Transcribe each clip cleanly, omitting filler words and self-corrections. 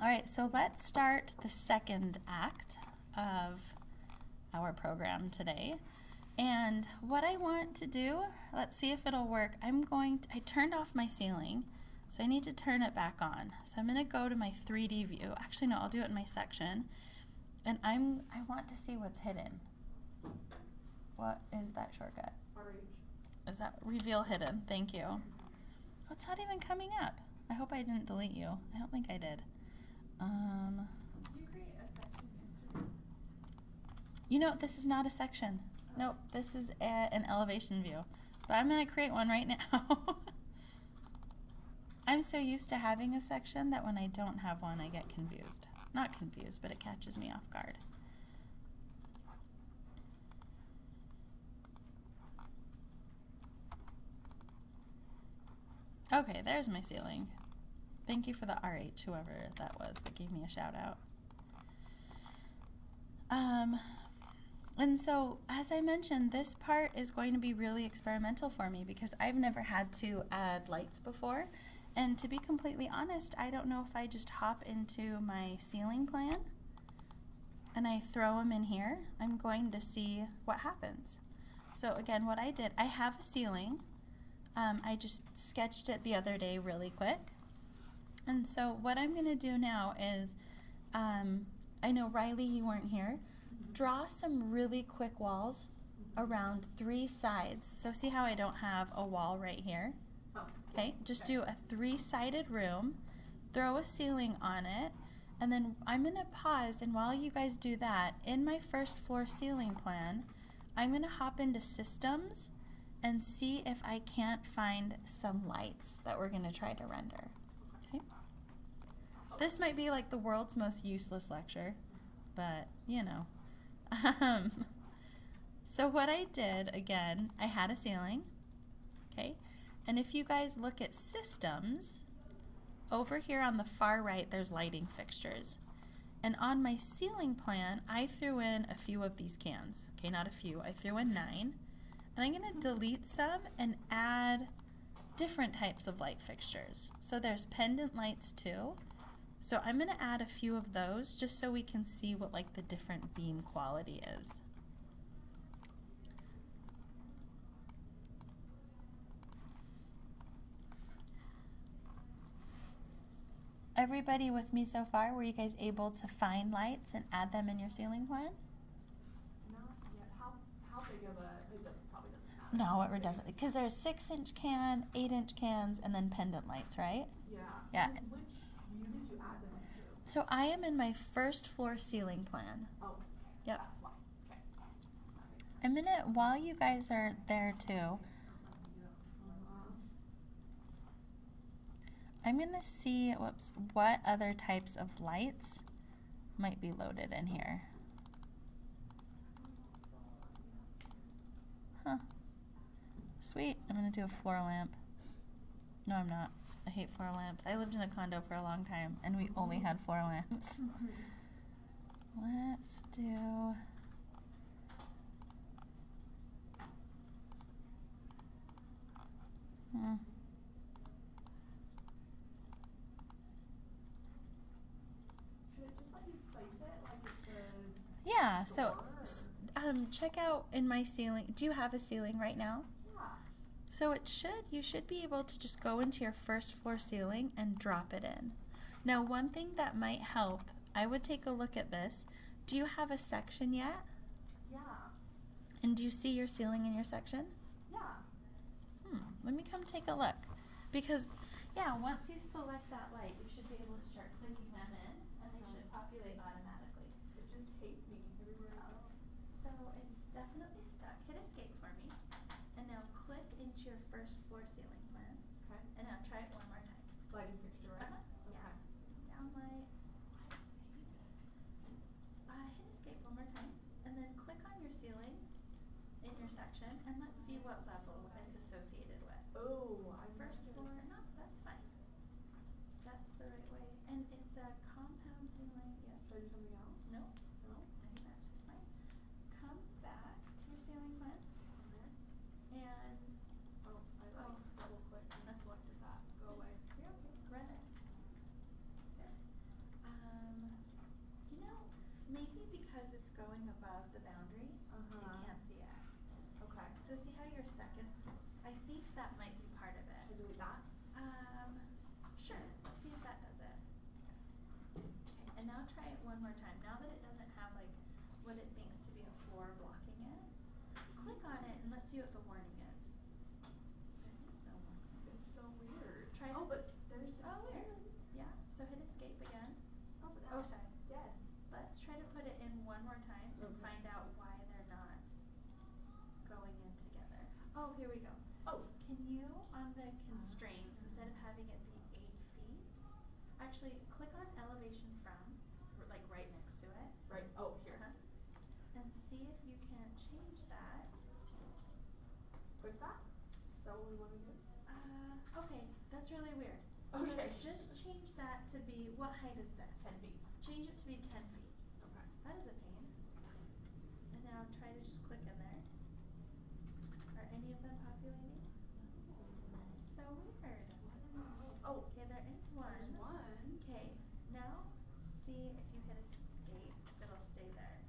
All right, so let's start the second act of our program today. And what I want to do, let's see if it'll work. I turned off my ceiling, so I need to turn it back on. So I'm going to go to my 3D view. Actually, no, I'll do it in my section. And I want to see what's hidden. What is that shortcut? RH. Is that reveal hidden? Thank you. Oh, it's not even coming up. I hope I didn't delete you. I don't think I did. Did you create a section yesterday? You know, this is not a section. Nope, this is an elevation view. But I'm going to create one right now. I'm so used to having a section that when I don't have one, I get confused. Not confused, but it catches me off guard. Okay, there's my ceiling. Thank you for the RH, whoever that was that gave me a shout out. And so, as I mentioned, this part is going to be really experimental for me because I've never had to add lights before. And to be completely honest, I don't know if I just hop into my ceiling plan and I throw them in here, I'm going to see what happens. So again, what I did, I have a ceiling. I just sketched it the other day really quick. And so what I'm going to do now is, I know Riley, you weren't here. Draw some really quick walls around 3 sides. So see how I don't have a wall right here? Okay, just do a 3-sided room, throw a ceiling on it, and then I'm going to pause, and while you guys do that, in my first floor ceiling plan, I'm going to hop into systems and see if I can't find some lights that we're going to try to render. Okay. This might be like the world's most useless lecture, but you know. So what I did, again, I had a ceiling, okay, and if you guys look at systems, over here on the far right there's lighting fixtures, and on my ceiling plan I threw in a few of these cans, okay, not a few, I threw in 9, and I'm going to delete some and add different types of light fixtures. So there's pendant lights too. So I'm going to add a few of those just so we can see what like the different beam quality is. Everybody with me so far, were you guys able to find lights and add them in your ceiling plan? Not yet. How big of a, it probably doesn't matter. No, it doesn't, because there's 6-inch can, 8-inch cans, and then pendant lights, right? Yeah. Yeah. And which view did you add them into? So I am in my first floor ceiling plan. Oh, okay. Yep. That's why. Okay. I'm gonna, while you guys are there too, I'm gonna see, whoops, what other types of lights might be loaded in here. Huh. Sweet. I'm gonna do a floor lamp. No, I'm not. I hate floor lamps. I lived in a condo for a long time and we only had floor lamps. Let's do... Should it just let you place it like it's a... Yeah, so check out in my ceiling. Do you have a ceiling right now? Yeah. So you should be able to just go into your first floor ceiling and drop it in. Now, one thing that might help, I would take a look at this. Do you have a section yet? Yeah. And do you see your ceiling in your section? Yeah. Let me come take a look. Because, yeah, once you select that light, you should be able to start clicking them in, and they should populate automatically. It just hates me everywhere I go. So it's definitely stuck. Hit escape for me. And now click into your first floor ceiling plan. Okay. And now try it one more time. Lighting fixture, right? Yeah. Okay. Downlight. Hit escape one more time. And then click on your ceiling in your section and let's see what level it's associated with. Oh, First floor, no, that's fine. That's the right way. And it's a compound ceiling. Yeah. Should I do something else? No. No? I think that's just fine. Come back to your ceiling plan. Okay. And Oh, I double clicked and selected that. Go away. you're okay. Run it. There. your second. I think that might be part of it. Should I delete that? Sure. Let's see if that does it. Okay, and now try it one more time. Now that it doesn't have like what it thinks to be a floor blocking it, click on it and let's see what the warning is. There is no warning. It's so weird. Try Oh, to- but there's the weird. Yeah. So hit escape again. Oh, but Oh, now sorry. it's dead. Let's try to put it in one more time and Okay. find out why they're not going in together. Oh, here we go. Oh. Can you, on the constraints, instead of having it be 8 feet, actually click on elevation from, like right next to it. Right. Oh, here. And see if you can change that. Click that? Is that what we want to do? Okay, that's really weird. Okay. So just change that to be, what height is this? 10 feet. Change it to be 10 feet. Okay. That is a pain. And now try to just click in there. Are any of them populating? That is so weird. Oh, Okay, there is one. there's one. Okay, now see if you hit escape, it'll stay there.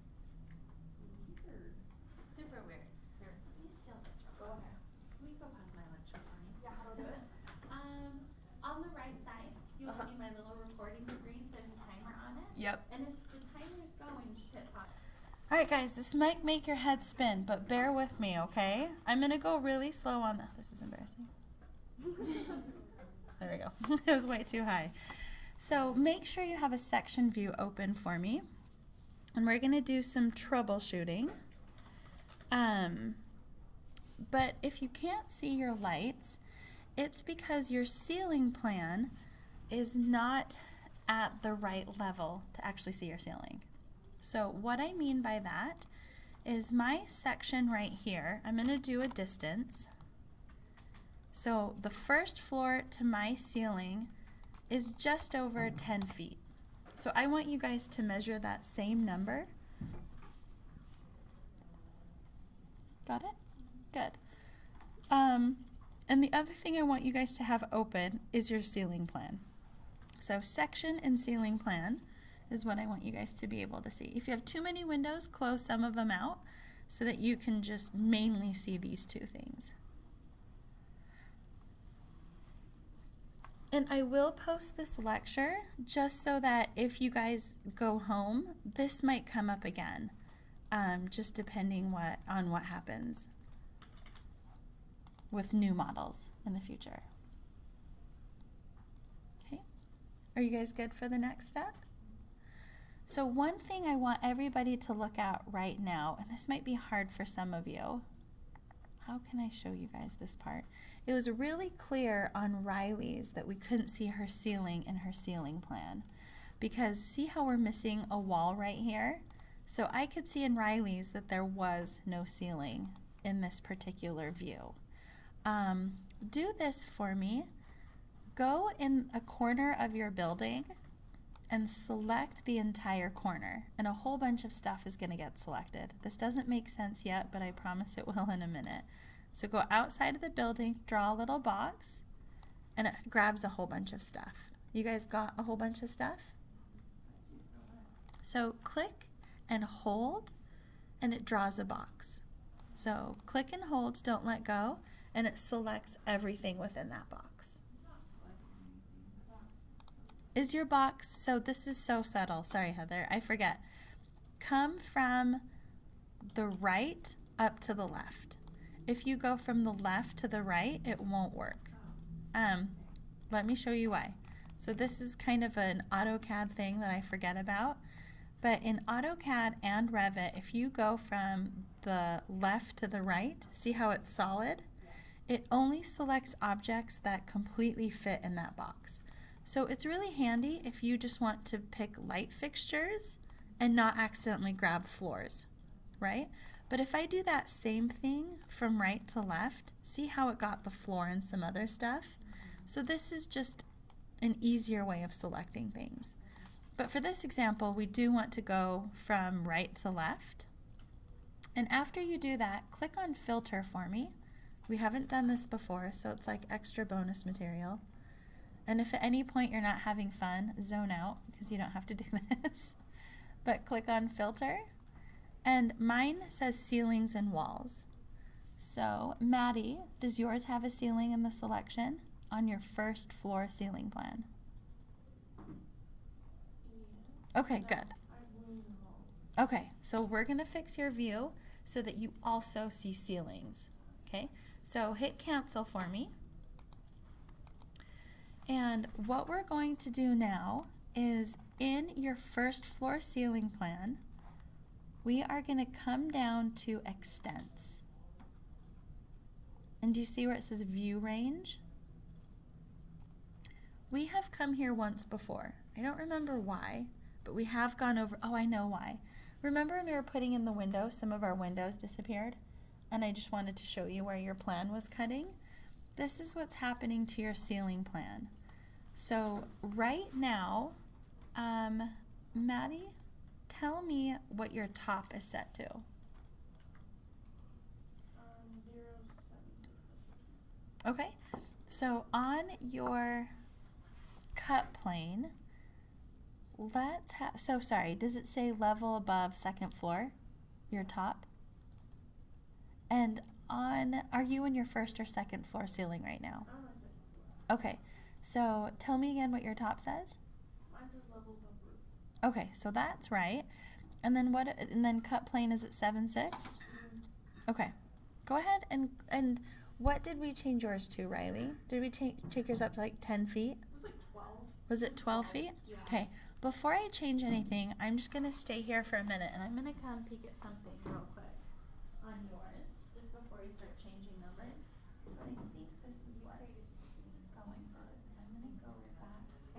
Weird. Super weird. Here. Let me steal this real Go quick. ahead. Can we go past my lecture for me? Yeah, how do I do it? On the right side, you'll Uh-huh. see my little recording screen. There's a timer on it. Yep. And if the timer's going, just hit pause. Alright guys, this might make your head spin, but bear with me, okay? I'm gonna go really slow on that. This is embarrassing. There we go. It was way too high. So make sure you have a section view open for me. And we're gonna do some troubleshooting. But if you can't see your lights, it's because your ceiling plan is not at the right level to actually see your ceiling. So what I mean by that is my section right here, I'm going to do a distance. So the first floor to my ceiling is just over 10 feet. So I want you guys to measure that same number. Got it? Good. And the other thing I want you guys to have open is your ceiling plan. So section and ceiling plan is what I want you guys to be able to see. If you have too many windows, close some of them out so that you can just mainly see these two things. And I will post this lecture just so that if you guys go home, this might come up again, just depending on what happens with new models in the future. Okay, are you guys good for the next step? So one thing I want everybody to look at right now, and this might be hard for some of you. How can I show you guys this part? It was really clear on Riley's that we couldn't see her ceiling in her ceiling plan. Because see how we're missing a wall right here? So I could see in Riley's that there was no ceiling in this particular view. Do this for me. Go in a corner of your building and select the entire corner, and a whole bunch of stuff is going to get selected. This doesn't make sense yet, but I promise it will in a minute. So go outside of the building, draw a little box, and it grabs a whole bunch of stuff. You guys got a whole bunch of stuff? So click and hold, and it draws a box. So click and hold, don't let go, and it selects everything within that box. Is your box, so this is so subtle, sorry Heather, I forget. Come from the right up to the left. If you go from the left to the right, it won't work. Let me show you why. So this is kind of an AutoCAD thing that I forget about. But in AutoCAD and Revit, if you go from the left to the right, see how it's solid? It only selects objects that completely fit in that box. So it's really handy if you just want to pick light fixtures and not accidentally grab floors, right? But if I do that same thing from right to left, see how it got the floor and some other stuff? So this is just an easier way of selecting things. But for this example, we do want to go from right to left. And after you do that, click on Filter for me. We haven't done this before, so it's like extra bonus material. And if at any point you're not having fun, zone out, because you don't have to do this. But click on Filter. And mine says Ceilings and Walls. So, Maddie, does yours have a ceiling in the selection on your first floor ceiling plan? Yeah. Okay, No, good. I really know. Okay, so we're going to fix your view so that you also see ceilings. Okay, so hit cancel for me. And what we're going to do now is in your first floor ceiling plan, we are going to come down to extents. And do you see where it says view range? We have come here once before. I don't remember why, but we have gone over, oh, I know why. Remember when we were putting in the windows, some of our windows disappeared? And I just wanted to show you where your plan was cutting. This is what's happening to your ceiling plan. So right now, Maddie, tell me what your top is set to. 0, 7, 6. Okay, so on your cut plane, let's have, so sorry, does it say level above second floor, your top? And on, are you in your first or second floor ceiling right now? I'm on 2nd floor. Okay, so tell me again what your top says. Mine says level above roof. Okay, so that's right. And then what, and then cut plane is at 7, 6? Okay, go ahead and what did we change yours to, Riley? Did we take yours up to like 10 feet? It was like 12. Was it 12 feet? Yeah. Okay, before I change anything, I'm just gonna stay here for a minute and I'm gonna come peek at something real quick on yours, just before you start changing numbers. But I think this is what's going on. I'm gonna go back to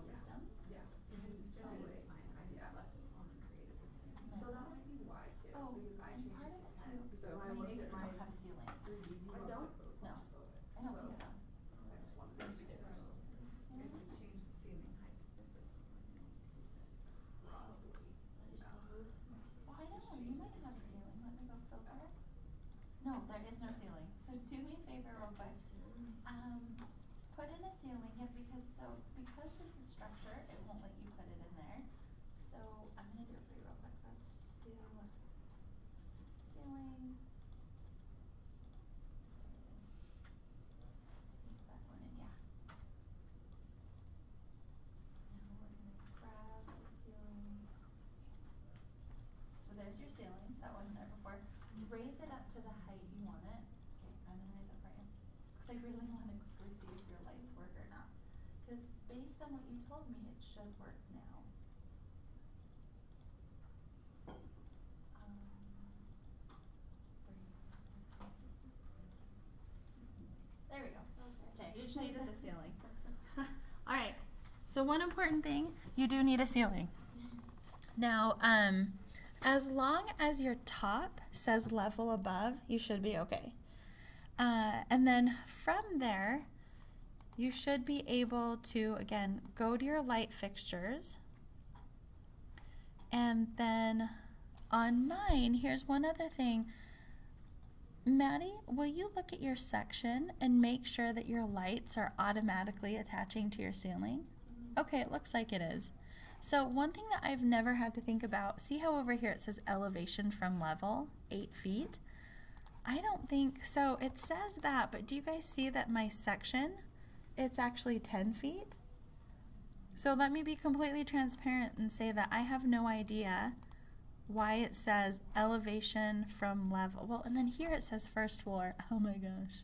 systems. Yeah. So that might be why too. Oh, because I and changed part it of it to too. 10. So I Maybe looked you at my. don't have a ceiling. I don't? No, I don't think so. I just wanted to see. Is this the ceiling? Well, I don't know, you might have a ceiling. Let me go filter. No, there is no ceiling. So do me a favor real quick. Put in a ceiling, yeah, because this is structure, it won't let you put it in there. So I'm gonna do it for you real quick. Let's just do ceiling. That one in, yeah. Now we're gonna grab the ceiling. So there's your ceiling, that wasn't there before. Raise it up to the height you want it. Okay, I'm gonna raise it for you. Just 'cause I really wanna quickly see if your lights work or not. 'Cause based on what you told me, it should work now. There we go. Okay, you just needed a ceiling. Alright, so one important thing, you do need a ceiling. Now, as long as your top says level above, you should be okay. And then from there, you should be able to, again, go to your light fixtures. And then on mine, here's one other thing. Maddie, will you look at your section and make sure that your lights are automatically attaching to your ceiling? Okay, it looks like it is. So one thing that I've never had to think about, see how over here it says elevation from level, 8 feet? I don't think, so it says that, but do you guys see that my section, it's actually 10 feet? So let me be completely transparent and say that I have no idea why it says elevation from level. Well, and then here it says first floor. Oh my gosh.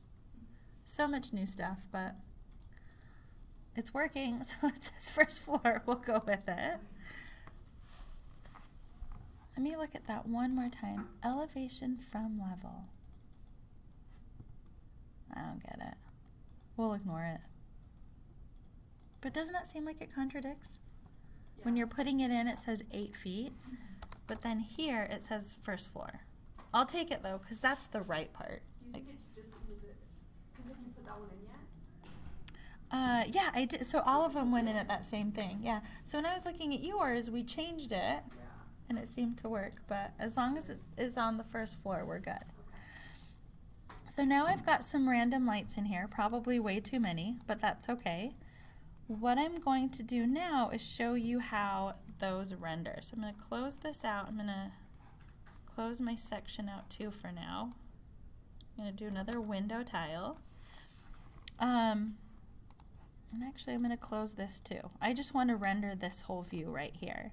So much new stuff, but it's working, so it says first floor. We'll go with it. Let me look at that one more time. Elevation from level. I don't get it. We'll ignore it. But doesn't that seem like it contradicts? Yeah. When you're putting it in, it says 8 feet. But then here, it says first floor. I'll take it, though, because that's the right part. Do you think it's just because if you put that one in yet? Yeah, I did. So all of them went in at that same thing. Yeah. So when I was looking at yours, we changed it, Yeah. and it seemed to work. But as long as it is on the first floor, we're good. So now I've got some random lights in here, probably way too many, but that's okay. What I'm going to do now is show you how those render. So I'm going to close this out. I'm going to close my section out too for now. I'm going to do another window tile. And actually I'm going to close this too. I just want to render this whole view right here.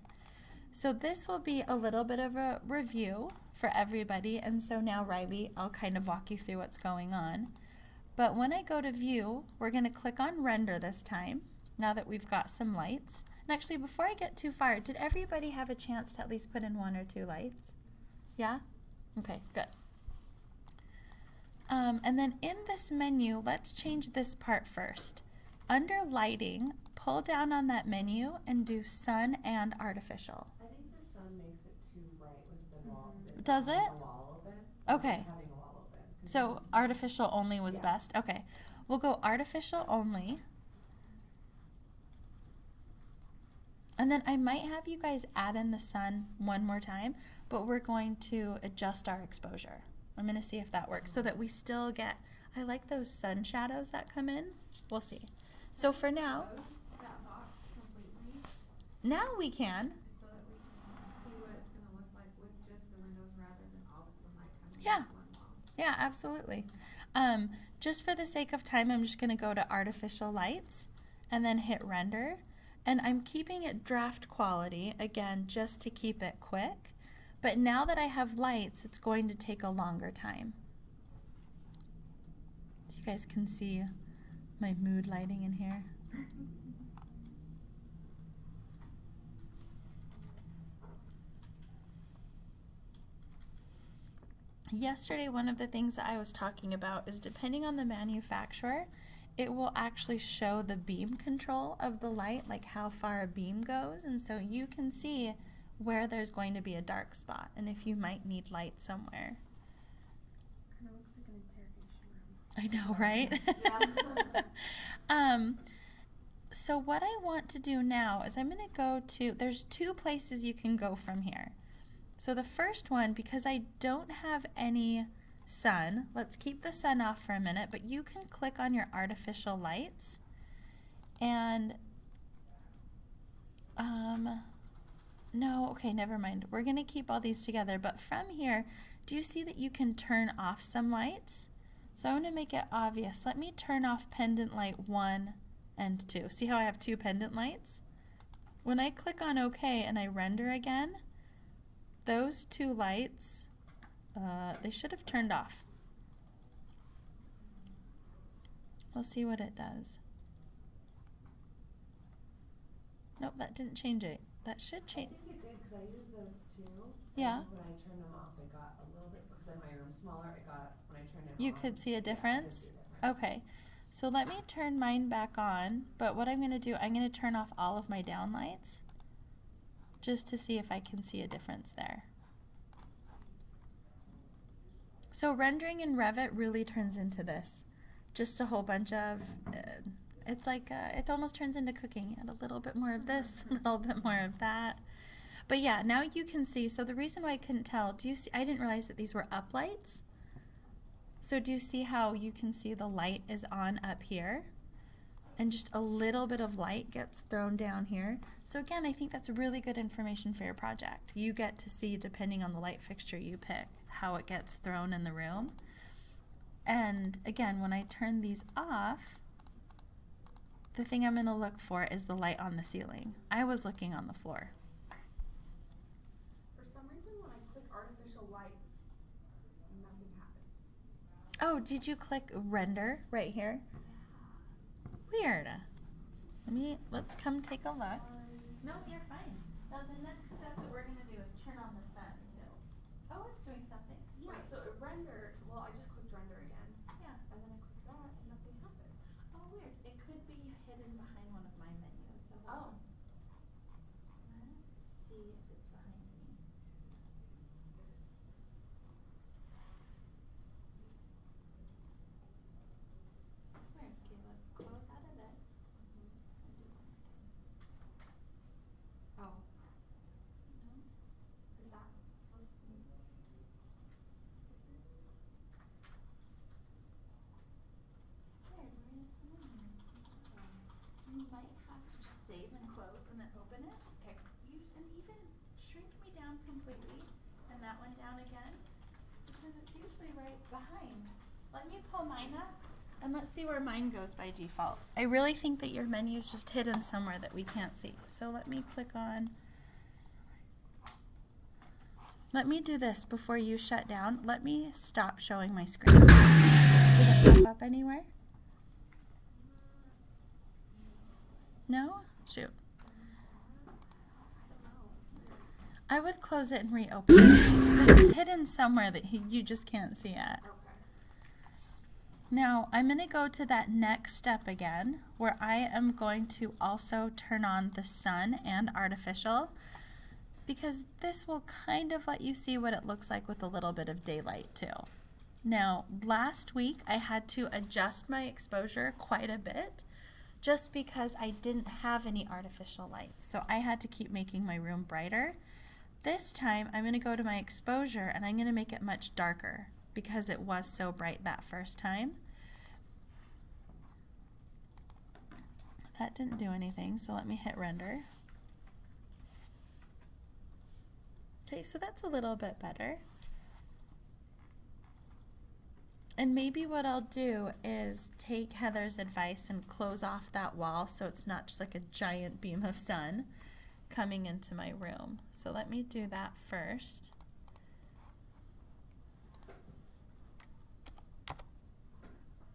So this will be a little bit of a review for everybody, and so now Riley, I'll kind of walk you through what's going on. But when I go to view, we're going to click on render this time, now that we've got some lights. And actually, before I get too far, did everybody have a chance to at least put in 1 or 2 lights? Yeah? Okay, good. And then in this menu, let's change this part first. Under lighting, pull down on that menu and do sun and artificial. I think the sun makes it too bright with the wall. Does it? The wall open. Okay. Having a wall open. So artificial only was Yeah. best? Okay. We'll go artificial only. And then I might have you guys add in the sun one more time, but we're going to adjust our exposure. I'm going to see if that works so that we still get, I like those sun shadows that come in. We'll see. So for now, Close that box completely now we can. so that we can see what it's gonna look like with just the windows rather than all the sunlight coming Yeah. in one wall. Yeah, absolutely. Just for the sake of time, I'm just going to go to artificial lights and then hit render. And I'm keeping it draft quality, again, just to keep it quick. But now that I have lights, it's going to take a longer time. So you guys can see my mood lighting in here. Yesterday, one of the things that I was talking about is depending on the manufacturer, it will actually show the beam control of the light, like how far a beam goes. And so you can see where there's going to be a dark spot and if you might need light somewhere. Kinda looks like an interrogation room. I know, right? Yeah. So what I want to do now is I'm going to go to, there's 2 places you can go from here. So the first one, because I don't have any sun, let's keep the sun off for a minute, but you can click on your artificial lights and, no, okay, never mind. We're going to keep all these together, but from here, do you see that you can turn off some lights? So I want to make it obvious. Let me turn off pendant light 1 and 2. See how I have 2 pendant lights? When I click on OK and I render again, those 2 lights, they should have turned off. We'll see what it does. Nope, that didn't change it. That should I change. think it did because I used those too. Yeah. And when I turned them off, it got a little bit, because in my room's smaller, it got, when I turned it on. You could see a Yeah, I could difference? see a difference. Okay. So let me turn mine back on, but what I'm going to do, I'm going to turn off all of my down lights just to see if I can see a difference there. So rendering in Revit really turns into this. Just a whole bunch of, it's like, it almost turns into cooking. And a little bit more of this, a little bit more of that. But yeah, now you can see, so the reason why I couldn't tell, do you see, I didn't realize that these were up lights. So do you see how you can see the light is on up here? And just a little bit of light gets thrown down here. So again, I think that's really good information for your project. You get to see, depending on the light fixture you pick, how it gets thrown in the room. And again, when I turn these off, the thing I'm going to look for is the light on the ceiling. I was looking on the floor. For some reason, when I click artificial lights, nothing happens. Oh, did you click render right here? Weird. Let's come take a look. No, you're fine. Now the next step that we're gonna do is turn on the sun too. Oh, it's doing something. Wait, so it rendered, well, I just clicked render again, Yeah. and then I clicked that, and nothing happens. Oh, weird. It could be hidden behind one of my menus. So Oh. let's see if it's behind me. Weird. Okay, let's close out of this. Oh. No. Is that supposed to be? Weird. Where is the menu? You might have to just save and close and then open it. Okay. And even shrink me down completely and that one down again because it's usually right behind. Let me pull mine up and let's see where mine goes by default. I really think that your menu is just hidden somewhere that we can't see. So let me click on. Let me do this before you shut down. Let me stop showing my screen. Did it pop up anywhere? No? Shoot. I would close it and reopen it because it's hidden somewhere that you just can't see it. Okay. Now, I'm going to go to that next step again, where I am going to also turn on the sun and artificial, because this will kind of let you see what it looks like with a little bit of daylight too. Now, last week I had to adjust my exposure quite a bit, just because I didn't have any artificial lights, so I had to keep making my room brighter. This time I'm going to go to my exposure and I'm going to make it much darker, because it was so bright that first time. That didn't do anything, so let me hit render. Okay, so that's a little bit better. And maybe what I'll do is take Heather's advice and close off that wall so it's not just like a giant beam of sun coming into my room. So let me do that first.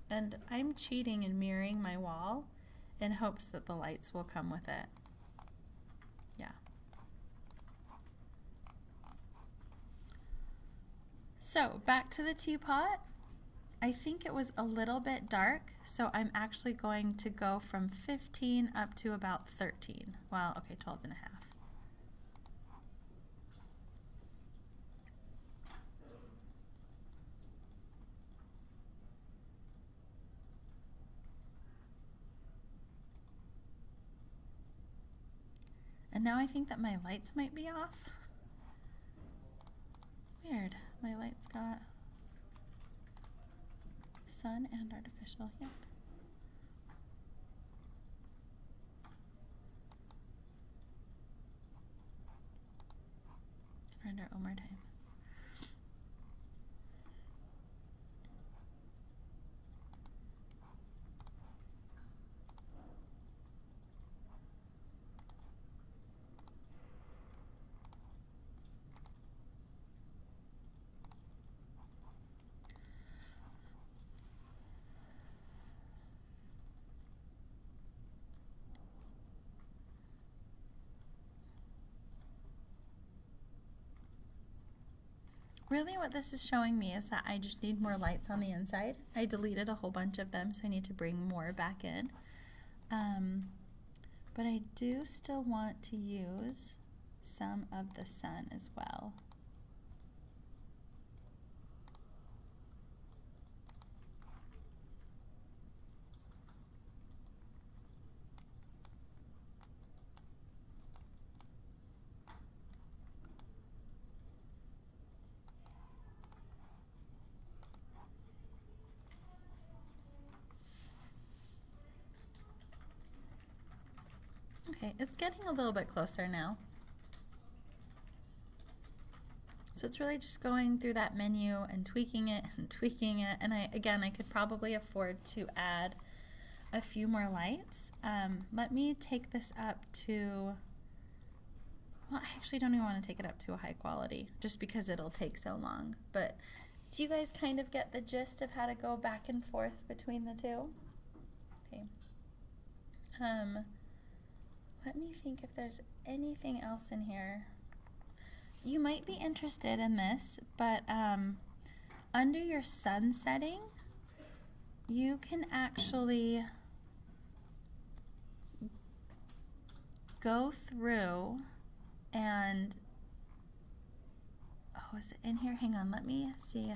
And I'm cheating and mirroring my wall in hopes that the lights will come with it. Yeah. So back to the teapot. I think it was a little bit dark, so I'm actually going to go from 15 up to about 13. Well, okay, 12 and a half. And now I think that my lights might be off. Weird. My lights got sun and artificial. Yep. Render one more time. Really what this is showing me is that I just need more lights on the inside. I deleted a whole bunch of them, so I need to bring more back in. But I do still want to use some of the sun as well. Okay, it's getting a little bit closer now. So it's really just going through that menu and tweaking it and tweaking it. And I could probably afford to add a few more lights. Let me take this up to, well, I actually don't even want to take it up to a high quality just because it'll take so long. But do you guys kind of get the gist of how to go back and forth between the two? Okay. Let me think if there's anything else in here. You might be interested in this, but under your sun setting, you can actually go through and, oh, is it in here? Hang on, let me see.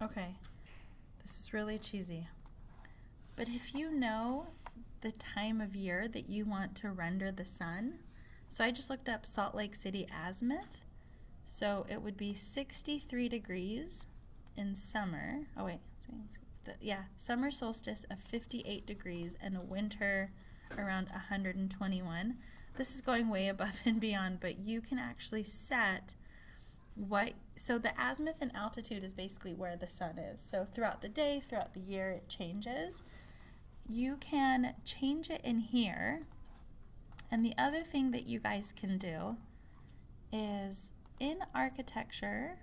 Okay, this is really cheesy. But if you know the time of year that you want to render the sun, so I just looked up Salt Lake City azimuth, so it would be 63 degrees in summer. Oh wait, yeah, summer solstice of 58 degrees and a winter around 121. This is going way above and beyond, but you can actually set so the azimuth and altitude is basically where the sun is. So throughout the day, throughout the year, it changes. You can change it in here. And the other thing that you guys can do is in architecture,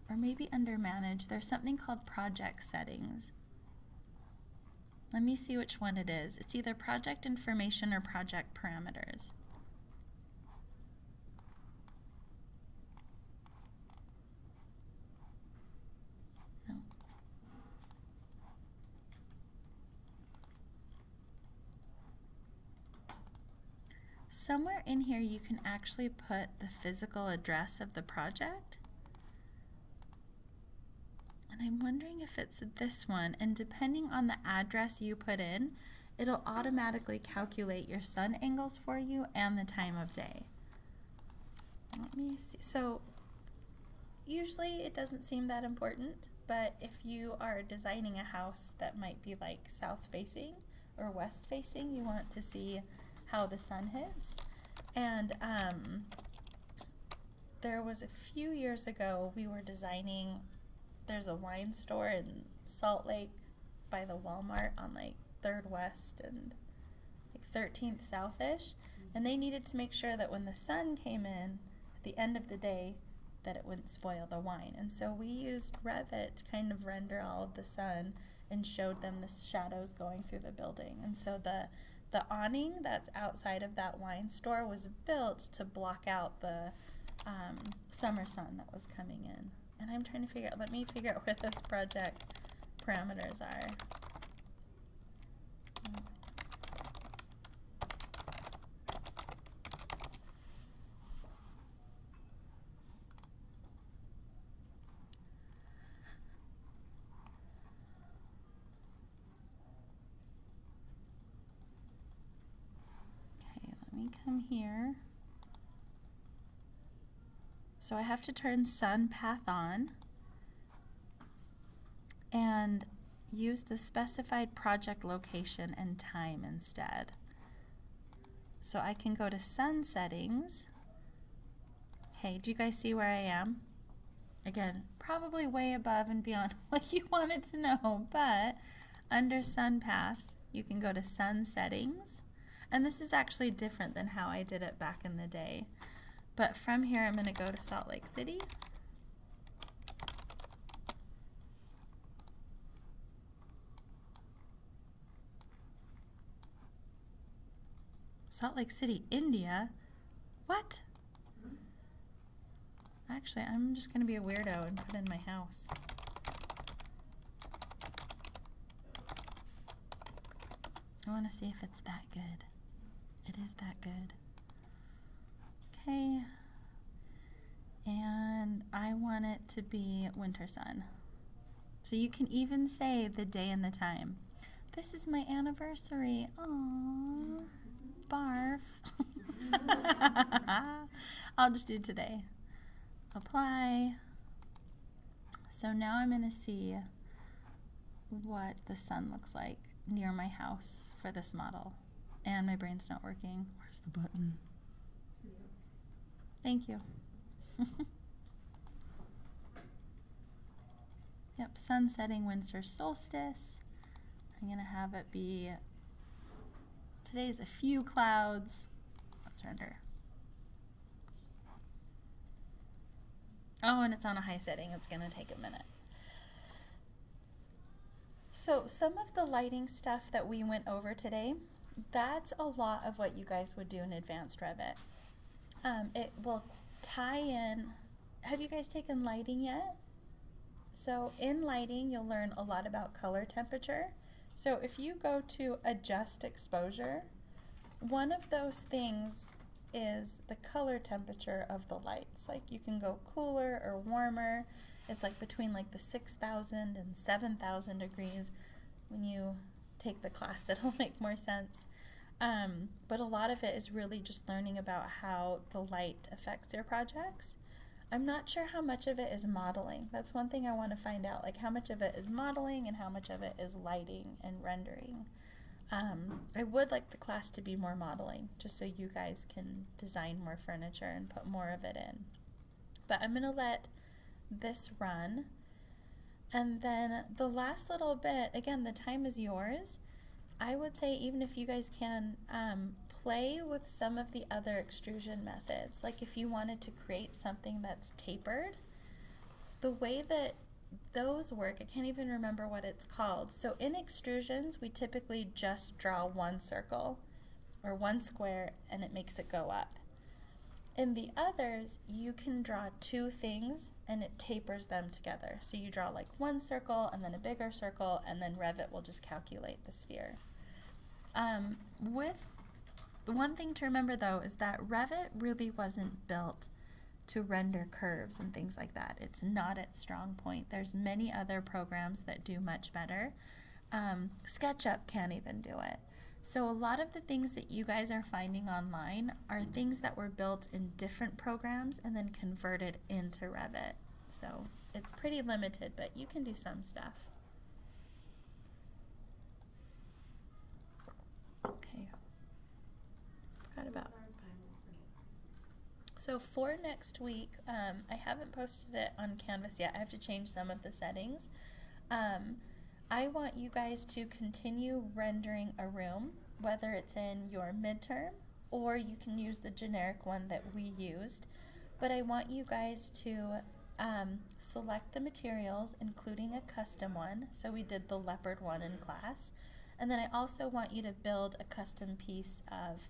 or maybe under manage, there's something called project settings. Let me see which one it is. It's either project information or project parameters. No. Somewhere in here you can actually put the physical address of the project. And I'm wondering if it's this one, and depending on the address you put in, it'll automatically calculate your sun angles for you and the time of day. Let me see. So usually it doesn't seem that important, but if you are designing a house that might be like south facing or west facing, you want to see how the sun hits. And there was a few years ago, we were designing, there's a wine store in Salt Lake by the Walmart on like 3rd West and like 13th South-ish, and they needed to make sure that when the sun came in at the end of the day that it wouldn't spoil the wine. And so we used Revit to kind of render all of the sun and showed them the shadows going through the building. And so the awning that's outside of that wine store was built to block out the summer sun that was coming in. And I'm trying to figure out, let me figure out where those project parameters are. Okay, let me come here. So I have to turn sun path on and use the specified project location and time instead. So I can go to sun settings. Hey, do you guys see where I am? Again, probably way above and beyond what you wanted to know, but under sun path, you can go to sun settings. And this is actually different than how I did it back in the day. But from here, I'm going to go to Salt Lake City. Salt Lake City, India? What? Actually, I'm just going to be a weirdo and put in my house. I want to see if it's that good. It is that good. Okay, and I want it to be winter sun. So you can even say the day and the time. This is my anniversary. Aww, barf. I'll just do today. Apply. So now I'm going to see what the sun looks like near my house for this model. And my brain's not working. Where's the button? Thank you. Yep, sun setting, winter solstice. I'm going to have it be, today's a few clouds. Let's render. Oh, and it's on a high setting. It's going to take a minute. So some of the lighting stuff that we went over today, that's a lot of what you guys would do in advanced Revit. It will tie in. Have you guys taken lighting yet? So in lighting, you'll learn a lot about color temperature. So if you go to adjust exposure, one of those things is the color temperature of the lights. Like you can go cooler or warmer. It's like between like the 6,000 and 7,000 degrees. When you take the class, it'll make more sense. But a lot of it is really just learning about how the light affects your projects. I'm not sure how much of it is modeling. That's one thing I want to find out, like how much of it is modeling and how much of it is lighting and rendering. I would like the class to be more modeling, just so you guys can design more furniture and put more of it in. But I'm going to let this run. And then the last little bit, again, the time is yours. I would say even if you guys can play with some of the other extrusion methods, like if you wanted to create something that's tapered, the way that those work, I can't even remember what it's called. So in extrusions, we typically just draw one circle or one square and it makes it go up. In the others, you can draw two things and it tapers them together. So you draw like one circle and then a bigger circle, and then Revit will just calculate the sphere. With the one thing to remember though is that Revit really wasn't built to render curves and things like that. It's not its strong point. There's many other programs that do much better. SketchUp can't even do it. So a lot of the things that you guys are finding online are things that were built in different programs and then converted into Revit. So it's pretty limited, but you can do some stuff. Okay. Got about. So for next week, I haven't posted it on Canvas yet. I have to change some of the settings. I want you guys to continue rendering a room, whether it's in your midterm or you can use the generic one that we used. But I want you guys to select the materials, including a custom one. So we did the leopard one in class. And then I also want you to build a custom piece of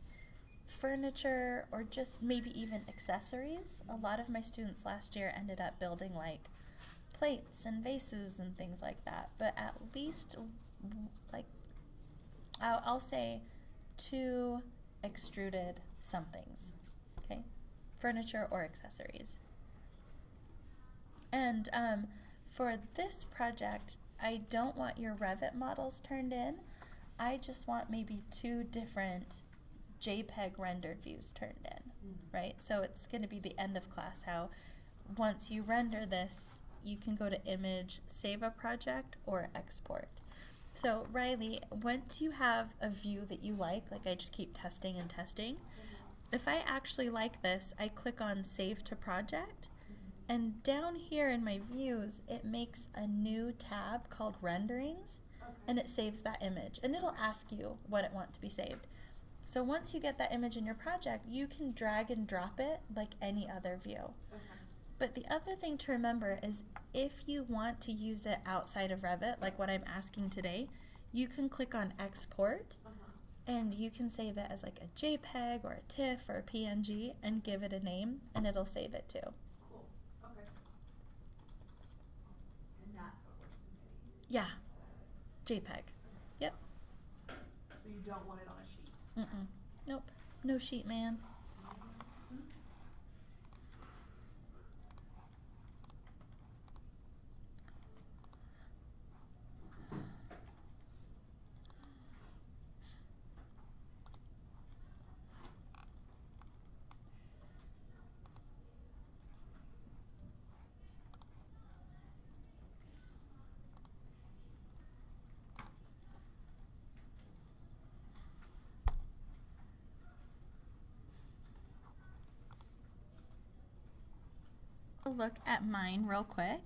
furniture or just maybe even accessories. A lot of my students last year ended up building like plates and vases and things like that, but at least like I'll say 2 extruded somethings, okay? Furniture or accessories. And for this project, I don't want your Revit models turned in. I just want maybe 2 different JPEG rendered views turned in, right? So it's going to be the end of class how once you render this, you can go to image, save a project, or export. So Riley, once you have a view that you like I just keep testing and testing, if I actually like this, I click on save to project, and down here in my views, it makes a new tab called renderings, and it saves that image, and it'll ask you what it wants to be saved. So once you get that image in your project, you can drag and drop it like any other view. But the other thing to remember is if you want to use it outside of Revit, like what I'm asking today, you can click on export and you can save it as like a JPEG or a TIFF or a PNG and give it a name and it'll save it too. Cool. Okay. And that's what works in Yeah, JPEG. Yep. So you don't want it on a sheet. Nope. No sheet, man. Look at mine real quick.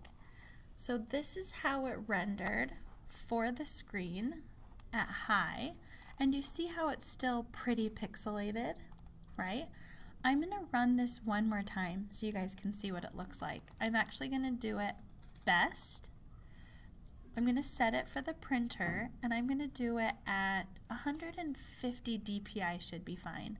So this is how it rendered for the screen at high, and you see how it's still pretty pixelated, right? I'm going to run this one more time so you guys can see what it looks like. I'm actually going to do it best. I'm going to set it for the printer, and I'm going to do it at 150 DPI should be fine.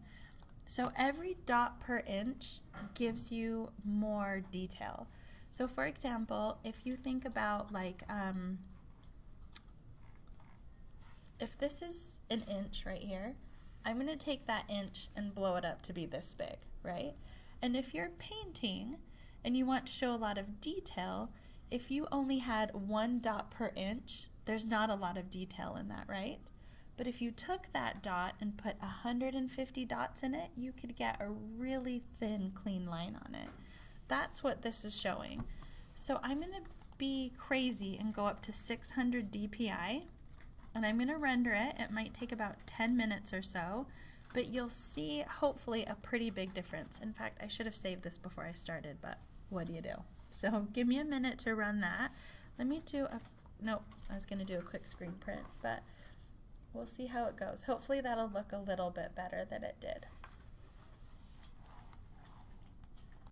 So every dot per inch gives you more detail. So for example, if you think about like, if this is an inch right here, I'm going to take that inch and blow it up to be this big, right? And if you're painting and you want to show a lot of detail, if you only had 1 dot per inch, there's not a lot of detail in that, right? But if you took that dot and put 150 dots in it, you could get a really thin, clean line on it. That's what this is showing. So I'm going to be crazy and go up to 600 DPI. and I'm going to render it. It might take about 10 minutes or so, but you'll see hopefully a pretty big difference. In fact, I should have saved this before I started, but what do you do? So give me a minute to run that. Let me do a, nope, I was going to do a quick screen print, but we'll see how it goes. Hopefully that'll look a little bit better than it did.